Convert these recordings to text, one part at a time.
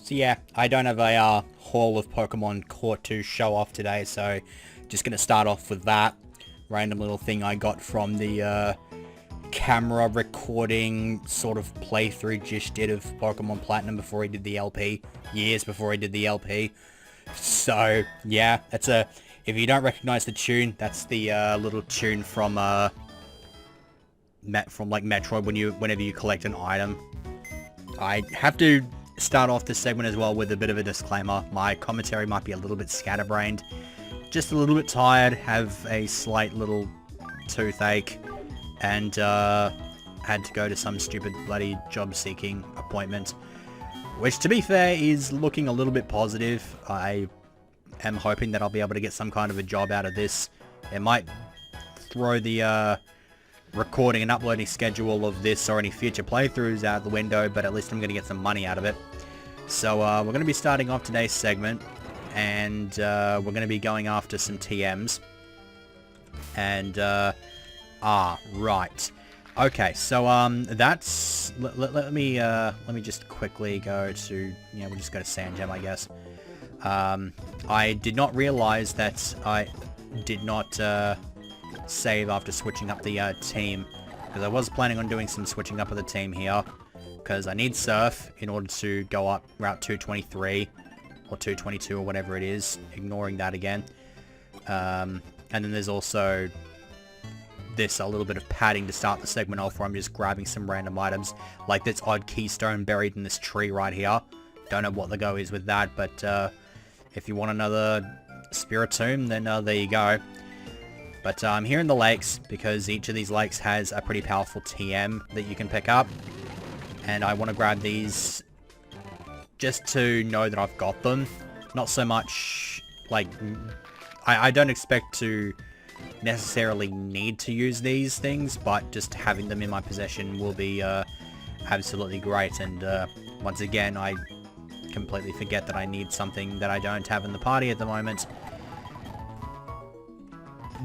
So yeah, I don't have a haul of Pokemon caught to show off today, so just gonna start off with that random little thing I got from the camera recording sort of playthrough Jish did of Pokemon Platinum before he did the LP, years before he did the LP. So yeah, that's if you don't recognize the tune, that's the little tune from like Metroid whenever you collect an item. I have to start off this segment as well with a bit of a disclaimer. My commentary might be a little bit scatterbrained, just a little bit tired, have a slight little toothache, and had to go to some stupid bloody job-seeking appointment, which, to be fair, is looking a little bit positive. I am hoping that I'll be able to get some kind of a job out of this. It might throw the recording and uploading schedule of this or any future playthroughs out the window, but at least I'm going to get some money out of it. So we're going to be starting off today's segment, and we're going to be going after some TMs. And right. Okay, so that's let me just quickly go to, yeah, we'll just go to Sandgem, I guess. I did not realize that I did not save after switching up the team, because I was planning on doing some switching up of the team here, because I need Surf in order to go up Route 223 or 222 or whatever it is, ignoring that again. And then there's also this a little bit of padding to start the segment off, where I'm just grabbing some random items like this odd keystone buried in this tree right here. Don't know what the go is with that, but if you want another Spiritomb, then there you go. But I'm here in the lakes because each of these lakes has a pretty powerful TM that you can pick up, and I want to grab these just to know that I've got them. Not so much like I don't expect to necessarily need to use these things, but just having them in my possession will be absolutely great. And once again, I completely forget that I need something that I don't have in the party at the moment.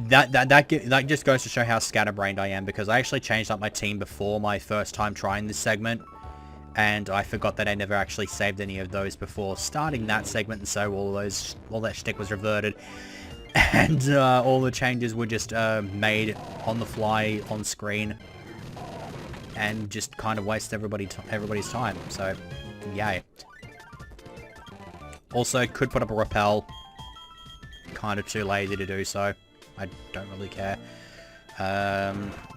That just goes to show how scatterbrained I am, because I actually changed up my team before my first time trying this segment, and I forgot that I never actually saved any of those before starting that segment, and so all that shtick was reverted, and all the changes were just made on the fly on screen, and just kind of waste everybody's time. So yay. Also, could put up a repel. Kind of too lazy to do so. I don't really care. I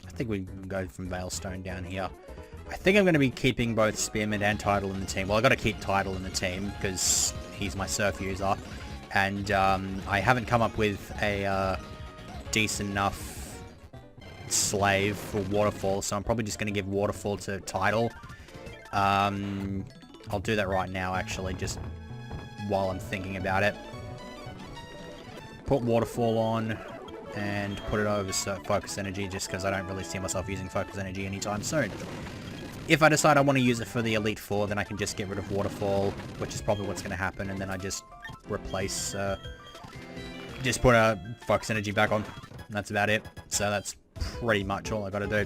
think we can go from Veilstone down here. I think I'm going to be keeping both Spearmint and Tidal in the team. Well, I got to keep Tidal in the team because he's my Surf user, and I haven't come up with a decent enough slave for Waterfall, so I'm probably just going to give Waterfall to Tidal. I'll do that right now, actually, just while I'm thinking about it. Put Waterfall on and put it over Focus Energy, just because I don't really see myself using Focus Energy anytime soon. If I decide I want to use it for the Elite Four, then I can just get rid of Waterfall, which is probably what's going to happen, and then I just replace, just put Focus Energy back on, and that's about it. So that's pretty much all I got to do.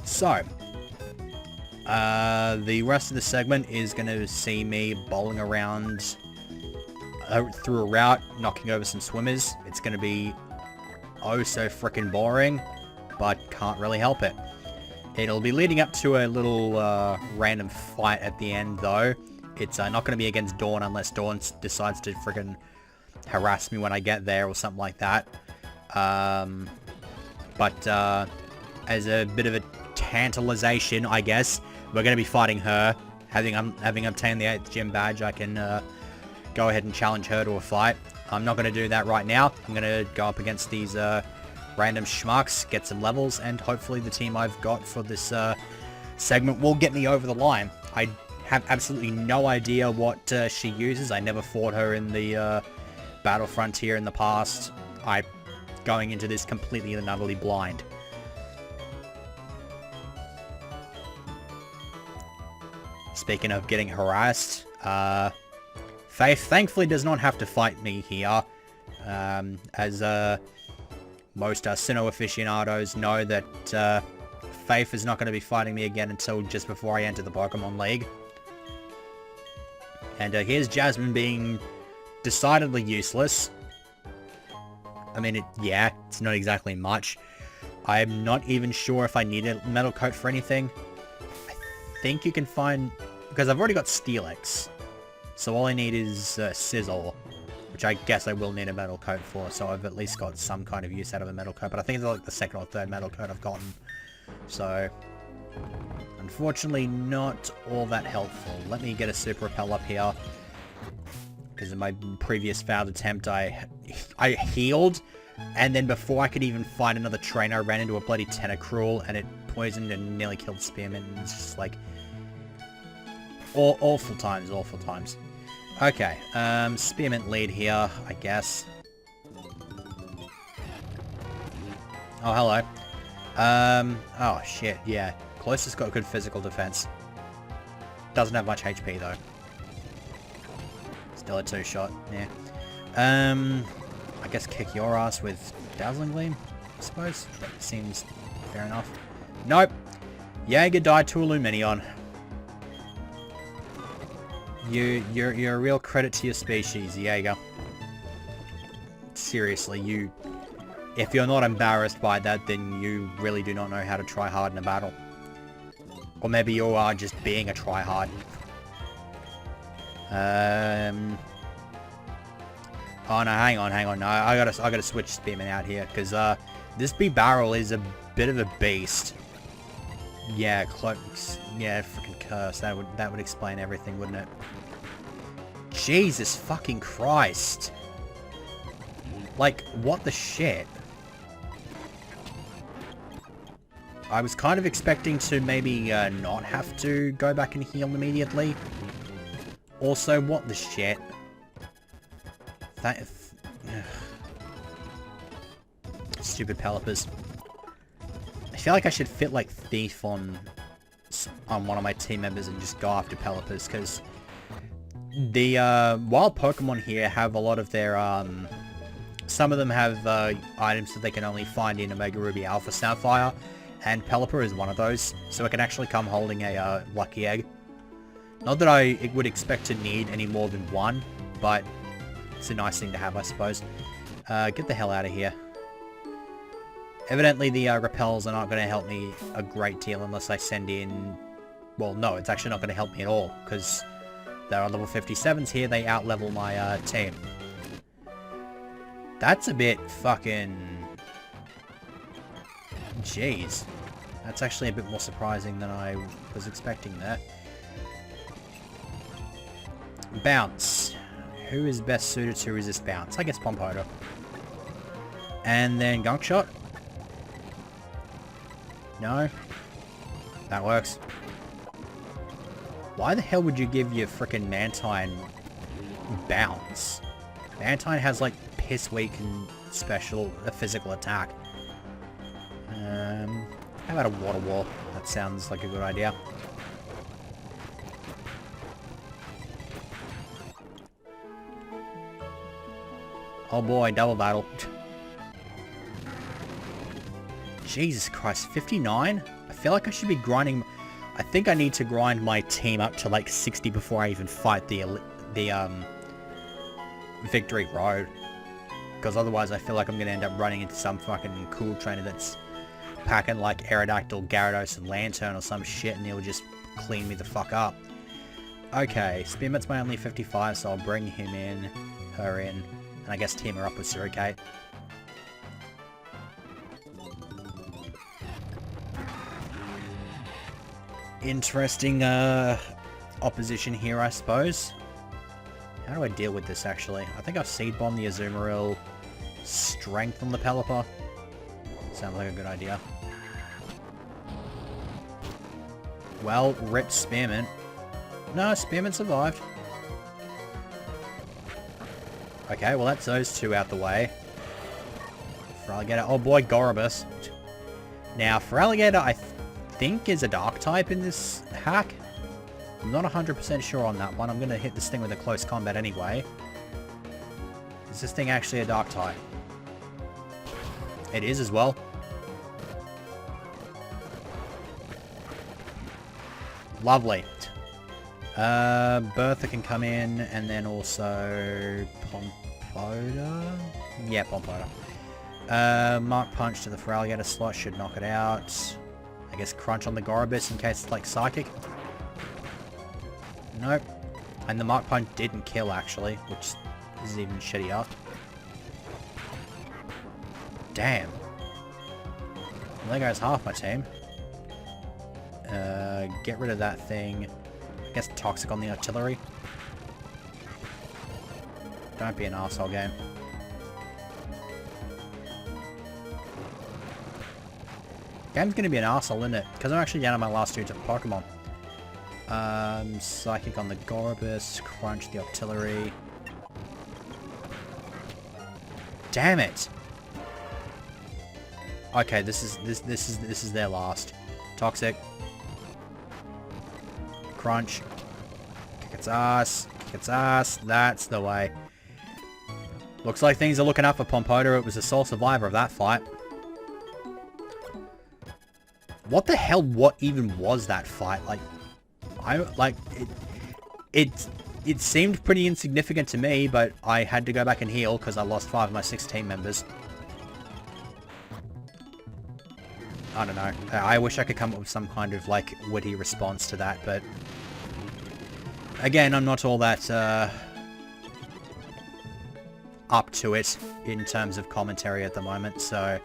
So, the rest of the segment is going to see me bowling around through a route, knocking over some swimmers. It's going to be oh so frickin' boring, but can't really help it. It'll be leading up to a little random fight at the end, though. It's not going to be against Dawn unless Dawn decides to frickin' harass me when I get there or something like that. But as a bit of a tantalization, I guess, we're going to be fighting her. Having obtained the 8th gym badge, I can go ahead and challenge her to a fight. I'm not going to do that right now. I'm going to go up against these random schmucks, get some levels, and hopefully the team I've got for this segment will get me over the line. I have absolutely no idea what she uses. I never fought her in the Battle Frontier in the past. I'm going into this completely and utterly blind. Speaking of getting harassed, Faith thankfully does not have to fight me here, as most Sinnoh aficionados know that Faith is not going to be fighting me again until just before I enter the Pokemon League. And here's Jasmine being decidedly useless. I mean, yeah, it's not exactly much. I'm not even sure if I need a metal coat for anything. I think you can find... Because I've already got Steelix. So all I need is Sizzle. Which I guess I will need a metal coat for. So I've at least got some kind of use out of a metal coat. But I think it's like the second or third metal coat I've gotten. So... Unfortunately, not all that helpful. Let me get a super repel up here. Because in my previous failed attempt, I healed. And then before I could even find another trainer, I ran into a bloody Tentacruel. And it poisoned and nearly killed Spearmint. And it's just like... awful times, awful times. Okay, Spearmint lead here, I guess. Oh, hello. Oh shit, yeah. Closest got good physical defense. Doesn't have much HP though. Still a 2-shot, yeah. I guess kick your ass with Dazzling Gleam, I suppose. That seems fair enough. Nope. Jaeger died to Illuminion. You're a real credit to your species, Jaeger. Seriously, if you're not embarrassed by that, then you really do not know how to try hard in a battle. Or maybe you are just being a tryhard. Oh no, hang on. No, I gotta switch Spearman out here, because this B-Barrel is a bit of a beast. Yeah, cloaks. Yeah, freaking curse. That would explain everything, wouldn't it? Jesus fucking Christ. Like, what the shit? I was kind of expecting to maybe not have to go back and heal immediately. Also, what the shit? That... Stupid Pelipers. I feel like I should fit like Thief on one of my team members and just go after Pelipers, because the wild Pokemon here have a lot of their some of them have items that they can only find in Omega Ruby Alpha Sapphire, and Pelipper is one of those, so it can actually come holding a Lucky Egg. Not that I would expect to need any more than one, but it's a nice thing to have, I suppose. Get the hell out of here. Evidently the repels are not going to help me a great deal unless I send in... Well, no, it's actually not going to help me at all, because there are level 57s here, they out-level my team. That's a bit fucking... Jeez. That's actually a bit more surprising than I was expecting there. Bounce. Who is best suited to resist Bounce? I guess Pompoda. And then Gunk Shot. No. That works. Why the hell would you give your frickin' Mantine Bounce? Mantine has like piss weak and a physical attack. How about a Water Wall? That sounds like a good idea. Oh boy, double battle. Jesus Christ, 59? I feel like I should be grinding... I think I need to grind my team up to like 60 before I even fight the Victory Road. Because otherwise I feel like I'm going to end up running into some fucking cool trainer that's packing like Aerodactyl, Gyarados, and Lantern or some shit, and he'll just clean me the fuck up. Okay, Spearmint's my only 55, so I'll bring him in, her in, and I guess team her up with Suricate. Interesting opposition here, I suppose. How do I deal with this, actually? I think I'll Seed Bomb the Azumarill, Strength on the Pelipper. Sounds like a good idea. Well, rip Spearmint. No, Spearmint survived. Okay, well that's those two out the way. Feraligatr, oh boy, Gorobus. Now, Feraligatr I think is a Dark type in this hack. I'm not 100% sure on that one. I'm going to hit this thing with a close combat anyway. Is this thing actually a Dark type? It is as well. Lovely. Bertha can come in, and then also Pompoda? Yeah, Pompoda. Mark Punch to the Feraligatr slot should knock it out. I guess Crunch on the Gorobus in case it's like Psychic. Nope. And the Mark Punch didn't kill actually, which is even shittier. Damn. Well, there goes half my team. Get rid of that thing. I guess Toxic on the artillery. Don't be an arsehole, game. Game's gonna be an arsehole, isn't it? Because I'm actually down to my last two Pokemon. Psychic on the Gorobus, Crunch the artillery. Damn it! Okay, this is their last. Toxic. Crunch. Kick its ass. Kick its ass. That's the way. Looks like things are looking up for Pompoda. It was the sole survivor of that fight. What the hell? What even was that fight? It seemed pretty insignificant to me, but I had to go back and heal because I lost 5 of my 6 team members. I don't know. I wish I could come up with some kind of, like, witty response to that, but... Again, I'm not all that, up to it in terms of commentary at the moment, so...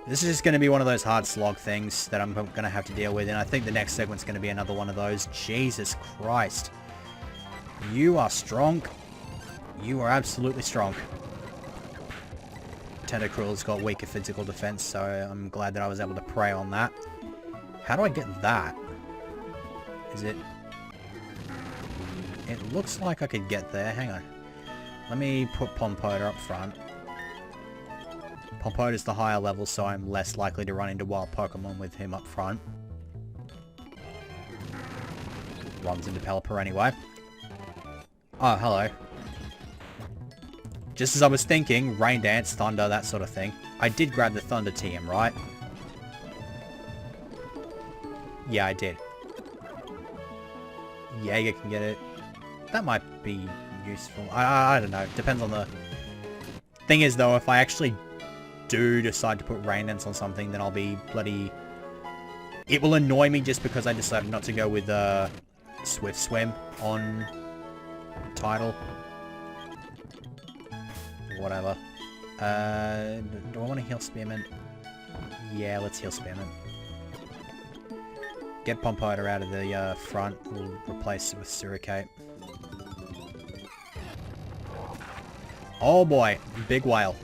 This is just going to be one of those hard slog things that I'm going to have to deal with, and I think the next segment's going to be another one of those. Jesus Christ. You are strong. You are absolutely strong. Tentacruel's got weaker physical defense, so I'm glad that I was able to prey on that. How do I get that? Is it... It looks like I could get there. Hang on. Let me put Pompoda up front. Pompoda's the higher level, so I'm less likely to run into wild Pokemon with him up front. Runs into Pelipper anyway. Oh, hello. Just as I was thinking, Rain Dance, Thunder, that sort of thing. I did grab the Thunder TM, right? Yeah, I did. Jaeger can get it. That might be useful. I don't know. Depends on the... Thing is, though, if I actually do decide to put Rain Dance on something, then I'll be bloody... It will annoy me just because I decided not to go with Swift Swim on title. Whatever. Do I want to heal Spearman? Yeah, let's heal Spearman. Get Pompoda out of the front. We'll replace it with Suricate. Oh boy, big whale.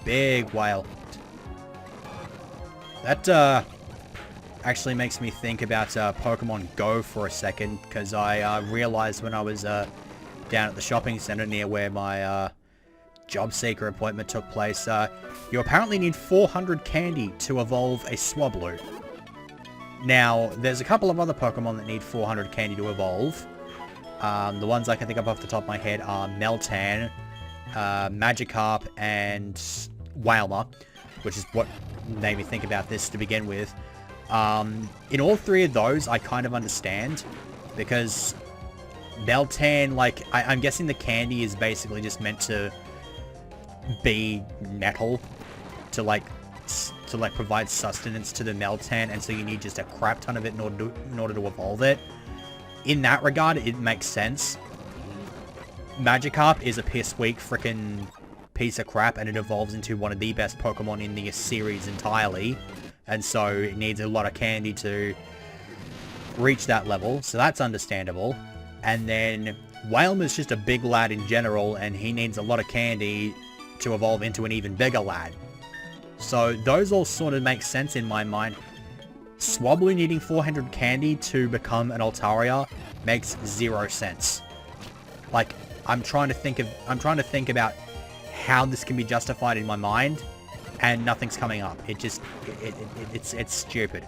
Big whale. That actually makes me think about Pokemon Go for a second, because I realized when I was down at the shopping center near where my job seeker appointment took place, you apparently need 400 candy to evolve a Swablu. Now, there's a couple of other Pokemon that need 400 candy to evolve. The ones I can think of off the top of my head are Meltan, Magikarp, and Wailmer, which is what made me think about this to begin with. In all three of those, I kind of understand, because Meltan, like, I'm guessing the candy is basically just meant to be metal to provide sustenance to the Meltan, and so you need just a crap ton of it in order to evolve it. In that regard, it makes sense. Magikarp is a piss weak frickin' piece of crap, and it evolves into one of the best Pokemon in the series entirely, and so it needs a lot of candy to reach that level, so that's understandable. And then Wailmer's just a big lad in general, and he needs a lot of candy to evolve into an even bigger lad. So those all sort of make sense in my mind. Swablu needing 400 candy to become an Altaria makes 0 sense. Like, I'm trying to think about how this can be justified in my mind, and nothing's coming up. It's stupid.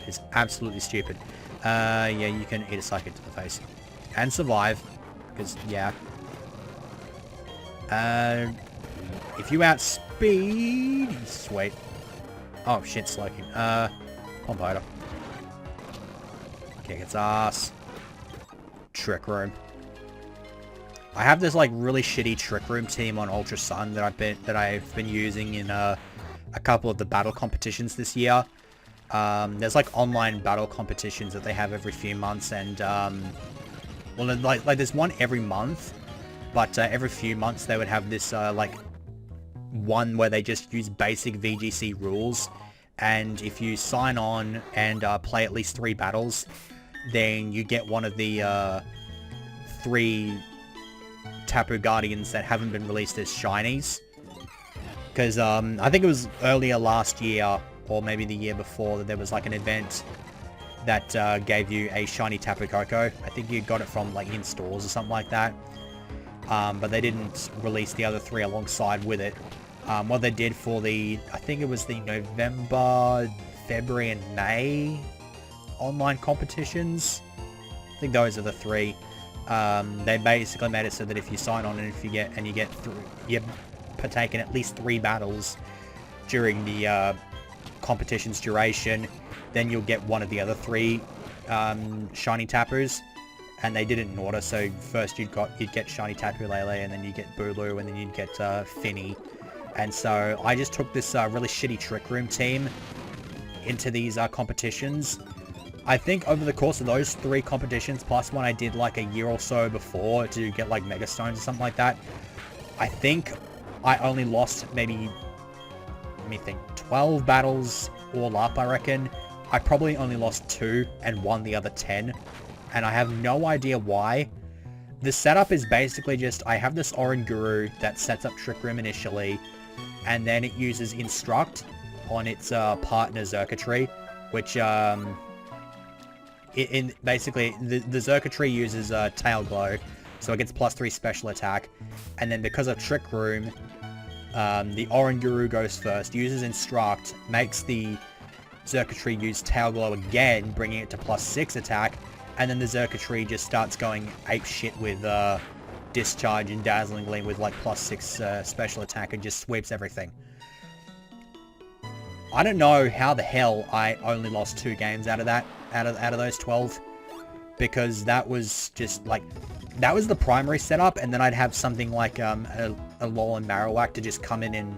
It's absolutely stupid. Yeah, you can eat a Psychic to the face. And survive. Because, yeah. If you outspeed... Sweet. Oh, shit, Slowking. Pompoda. Kick its ass. Trick Room. I have this like really shitty Trick Room team on Ultra Sun that I've been using in a couple of the battle competitions this year. There's like online battle competitions that they have every few months, and well, like there's one every month, but every few months they would have this like one where they just use basic VGC rules, and if you sign on and play at least 3 battles, then you get one of the 3 Tapu Guardians that haven't been released as shinies. Because I think it was earlier last year, or maybe the year before, that there was like an event that gave you a shiny Tapu Koko. I think you got it from like in stores or something like that. But they didn't release the other 3 alongside with it. What they did for the, I think it was the November, February and May online competitions. I think those are the 3. They basically made it so that if you sign on and if you get through, you partake in at least 3 battles during the competition's duration, then you'll get one of the other 3 shiny Tapus. And they did it in order, so first you'd get shiny Tapu Lele, and then you get Bulu, and then you'd get Finny. And so I just took this really shitty Trick Room team into these competitions. I think over the course of those 3 competitions, plus one I did like a year or so before to get like Mega Stones or something like that, I think I only lost maybe, let me think, 12 battles all up, I reckon. I probably only lost 2 and won the other 10. And I have no idea why. The setup is basically just, I have this Oranguru that sets up Trick Room initially, and then it uses Instruct on its partner Xurkitree, which basically the Xurkitree uses Tail Glow, so it gets +3 special attack, and then because of Trick Room, the Oranguru goes first, uses Instruct, makes the Xurkitree use Tail Glow again, bringing it to +6 attack, and then the Xurkitree just starts going ape shit with Discharge and Dazzling Gleam with like +6 special attack and just sweeps everything. I don't know how the hell I only lost 2 games out of that, out of those 12, because that was just like, that was the primary setup, and then I'd have something like a Lol and Marowak to just come in and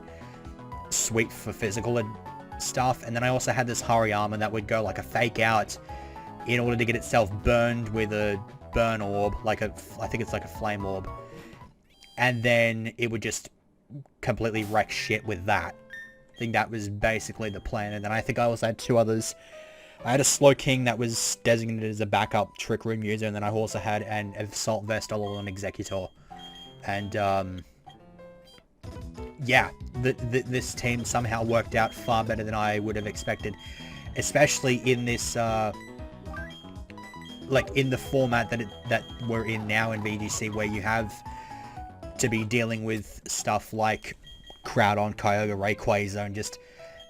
sweep for physical and stuff, and then I also had this Hariyama that would go like a fake out in order to get itself burned with a burn orb, like I think it's like a flame orb, and then it would just completely wreck shit with that. I think that was basically the plan, and then I think I also had 2 others. I had a Slowking that was designated as a backup Trick Room user, and then I also had an Assault Vestal on Executor. And, yeah, this team somehow worked out far better than I would have expected, especially in this, like, in the format that we're in now in VGC, where you have to be dealing with stuff like Groudon, Kyogre, Rayquaza, and just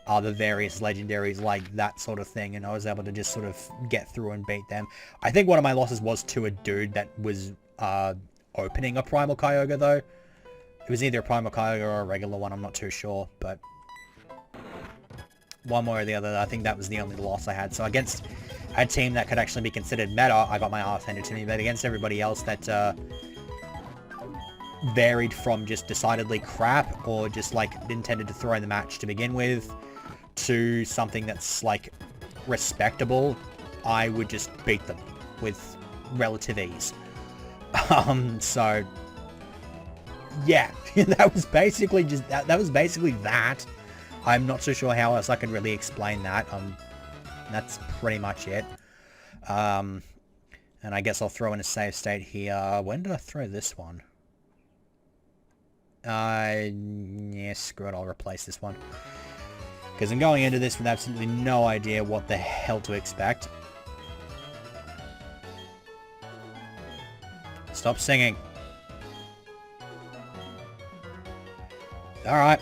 other various legendaries like that sort of thing, and I was able to just sort of get through and beat them. I think one of my losses was to a dude that was opening a Primal Kyogre, though. It was either a Primal Kyogre or a regular one, I'm not too sure, but one way or the other, I think that was the only loss I had. So against a team that could actually be considered meta, I got my ass handed to me, but against everybody else that varied from just decidedly crap, or just like intended to throw in the match to begin with, to something that's like respectable, I would just beat them with relative ease. So yeah, that was basically just that was basically that. I'm not so sure how else I can really explain that. That's pretty much it. And I guess I'll throw in a save state here. When did I throw this one? Yeah, screw it, I'll replace this one. Because I'm going into this with absolutely no idea what the hell to expect. Stop singing. Alright.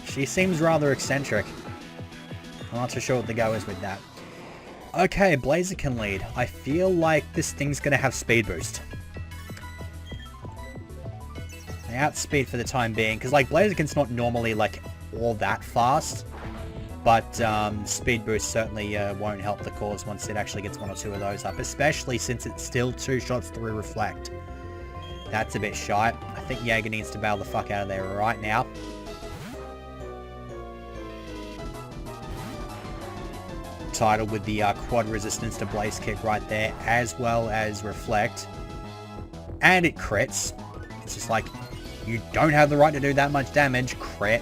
She seems rather eccentric. I'm not too sure what the go is with that. Okay, Blaziken lead. I feel like this thing's gonna have speed boost. They outspeed for the time being, because like Blaziken's not normally like all that fast, but speed boost certainly won't help the cause once it actually gets one or two of those up, especially since it's still 2 shots through reflect. That's a bit shy. I think Jaeger needs to bail the fuck out of there right now. Tidal with the quad resistance to Blaze Kick right there, as well as reflect. And it crits. It's just like, you don't have the right to do that much damage. Crit.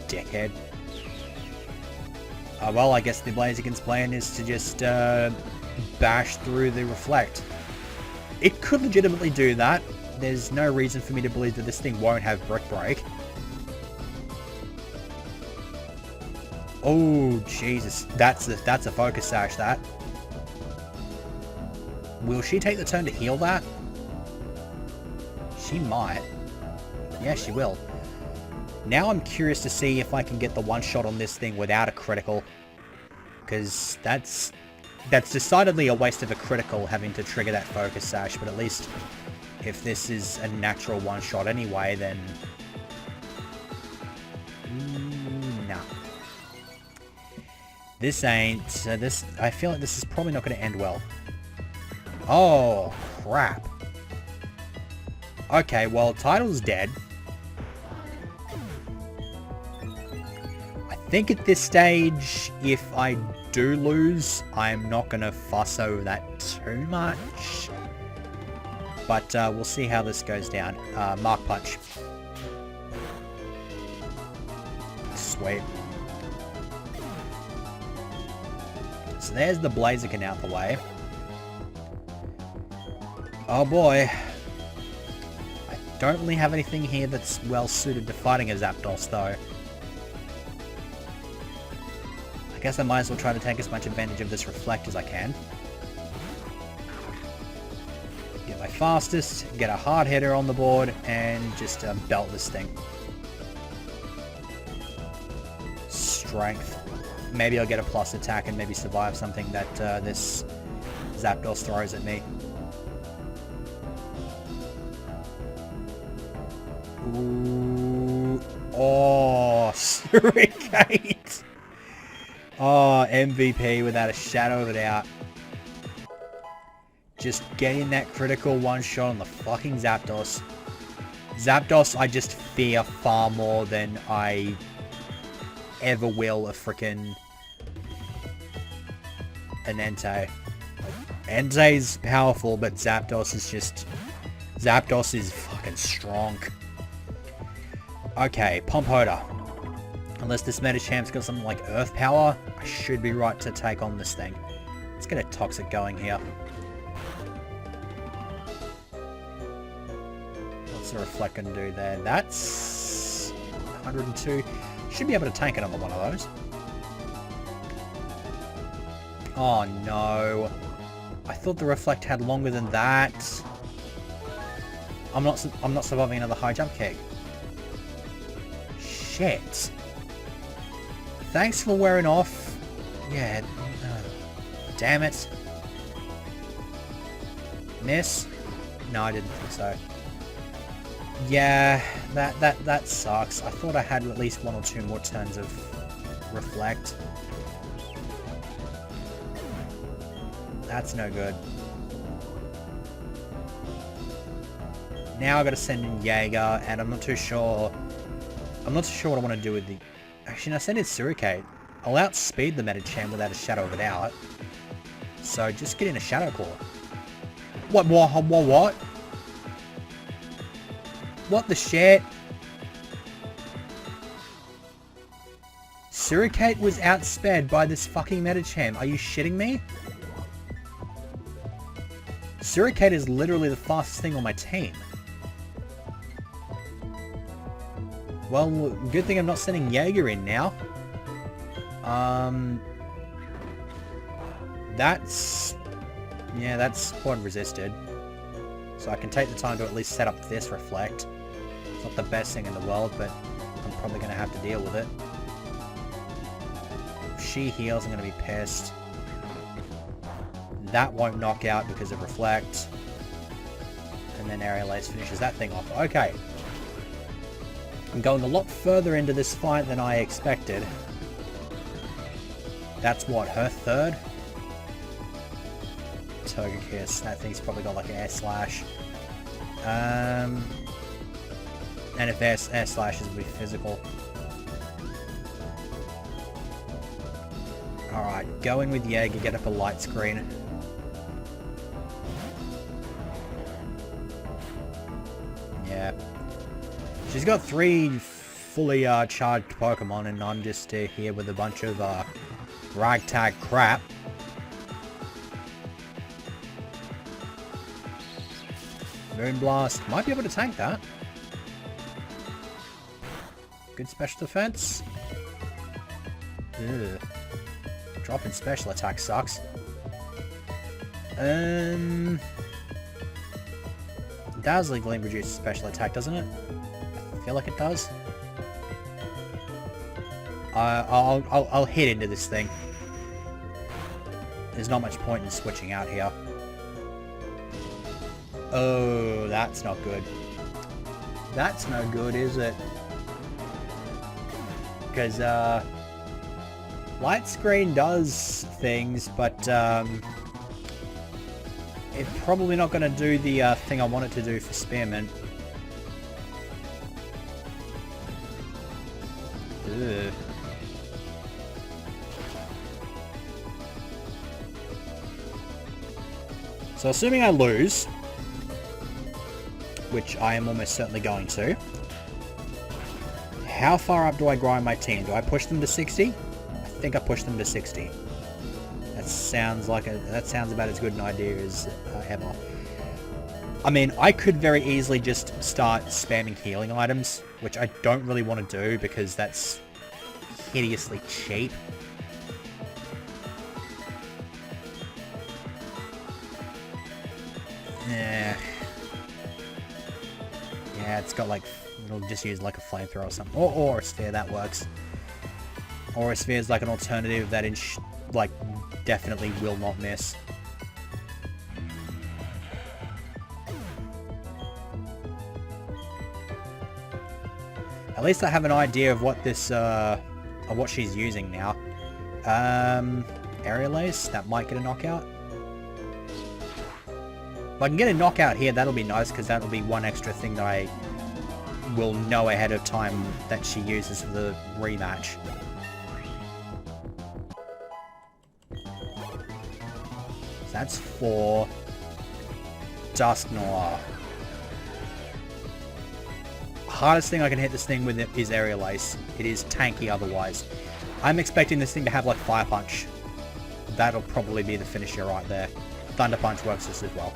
Dickhead. Well, I guess the Blaziken's plan is to just bash through the reflect. It could legitimately do that. There's no reason for me to believe that this thing won't have Brick Break. Oh, Jesus. That's a focus sash, that. Will she take the turn to heal that? She might. Yeah, she will. Now I'm curious to see if I can get the one shot on this thing without a critical. Because that's decidedly a waste of a critical having to trigger that focus sash. But at least if this is a natural one shot anyway, then... nah. This ain't... I feel like this is probably not going to end well. Oh, crap. Okay, well, Tidal's dead. I think at this stage, if I do lose, I'm not going to fuss over that too much. But we'll see how this goes down. Mark Punch. Sweet. So there's the Blaziken out the way. Oh boy. I don't really have anything here that's well suited to fighting a Zapdos though. I guess I might as well try to take as much advantage of this reflect as I can. Get my fastest, get a hard hitter on the board, and just belt this thing. Strength. Maybe I'll get a plus attack and maybe survive something that this Zapdos throws at me. Ooh. Oh, Renegade. Oh, MVP without a shadow of a doubt. Just getting that critical one shot on the fucking Zapdos. Zapdos, I just fear far more than I ever will a frickin' an Entei. Entei's powerful, but Zapdos is just... Zapdos is fucking strong. Okay, Pump Hoda. Unless this Medichamp's got something like Earth Power, I should be right to take on this thing. Let's get a Toxic going here. What's the Reflect gonna do there? That's 102. Should be able to tank another one of those. Oh no. I thought the Reflect had longer than that. I'm not surviving another high jump kick. Shit. Thanks for wearing off. Yeah. Damn it. Miss? No, I didn't think so. Yeah, that sucks. I thought I had at least 1 or 2 more turns of Reflect. That's no good. Now I gotta send in Jaeger, and I'm not too sure what I want to do with the... Actually, no, send in Suricate. I'll outspeed the Medicham without a shadow of a doubt. So just get in a Shadow Claw. What? What the shit? Suricate was outsped by this fucking Medicham. Are you shitting me? Suricate is literally the fastest thing on my team. Well, good thing I'm not sending Jaeger in now. Yeah, that's quad resisted. So I can take the time to at least set up this Reflect. It's not the best thing in the world, but I'm probably going to have to deal with it. If she heals, I'm going to be pissed. That won't knock out because of Reflect. And then Aerial Ace finishes that thing off. Okay. I'm going a lot further into this fight than I expected. That's what, her third? Togekiss. That thing's probably got like an Air Slash. And if Air Slashes will be physical. Alright, go in with Jaeger, get up a light screen. Yeah. She's got 3 fully charged Pokemon, and I'm just here with a bunch of ragtag crap. Moonblast. Might be able to tank that. Good special defense. Ugh. Dropping special attack sucks. Dazzling Gleam reduces special attack, doesn't it? I feel like it does. I'll hit into this thing. There's not much point in switching out here. Oh, that's not good. That's no good, is it? Because, light screen does things, but, it's probably not going to do the, thing I want it to do for Spearmint. Ugh. So, assuming I lose, which I am almost certainly going to, how far up do I grind my team? Do I push them to 60? I think I pushed them to 60. That sounds about as good an idea as ever. I mean, I could very easily just start spamming healing items, which I don't really want to do because that's hideously cheap. Yeah. Yeah, it's got like, it'll just use like a flamethrower or something. Or a sphere, that works. Or a sphere is like an alternative that like definitely will not miss. At least I have an idea of what this, of what she's using now. Aerial Ace, that might get a knockout. If I can get a knockout here, that'll be nice, because that'll be one extra thing that I will know ahead of time that she uses for the rematch. So that's 4. Dusknoir. Hardest thing I can hit this thing with is Aerial Ace. It is tanky otherwise. I'm expecting this thing to have like Fire Punch. That'll probably be the finisher right there. Thunder Punch works just as well.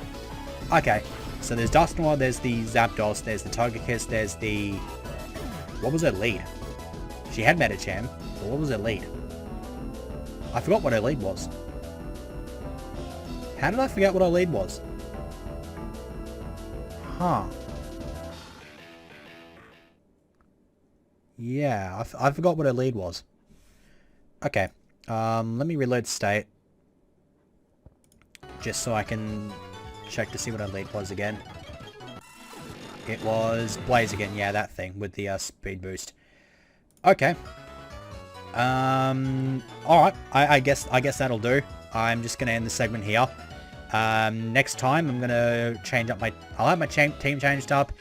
Okay, so there's Dusknoir, there's the Zapdos, there's the Togekiss, there's the... What was her lead? She had Medicham, but what was her lead? I forgot what her lead was. How did I forget what her lead was? Huh. Yeah, I forgot what her lead was. Okay, let me reload state. Just so I can check to see what her lead was again. It was Blaze again, yeah, that thing with the speed boost. Okay. Alright, I guess that'll do. I'm just gonna end the segment here. Next time I'm gonna change up I'll have my team changed up.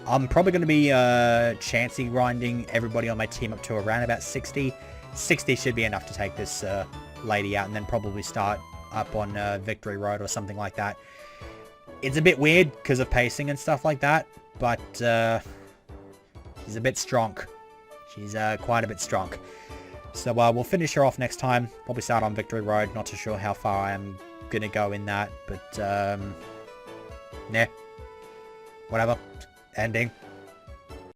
I'm probably gonna be Chansey grinding everybody on my team up to around about 60. 60 should be enough to take this lady out, and then probably start up on Victory Road or something like that. It's a bit weird because of pacing and stuff like that, but she's a bit strong. She's quite a bit strong. So we'll finish her off next time. Probably start on Victory Road. Not too sure how far I am going to go in that, but nah. Whatever. Ending.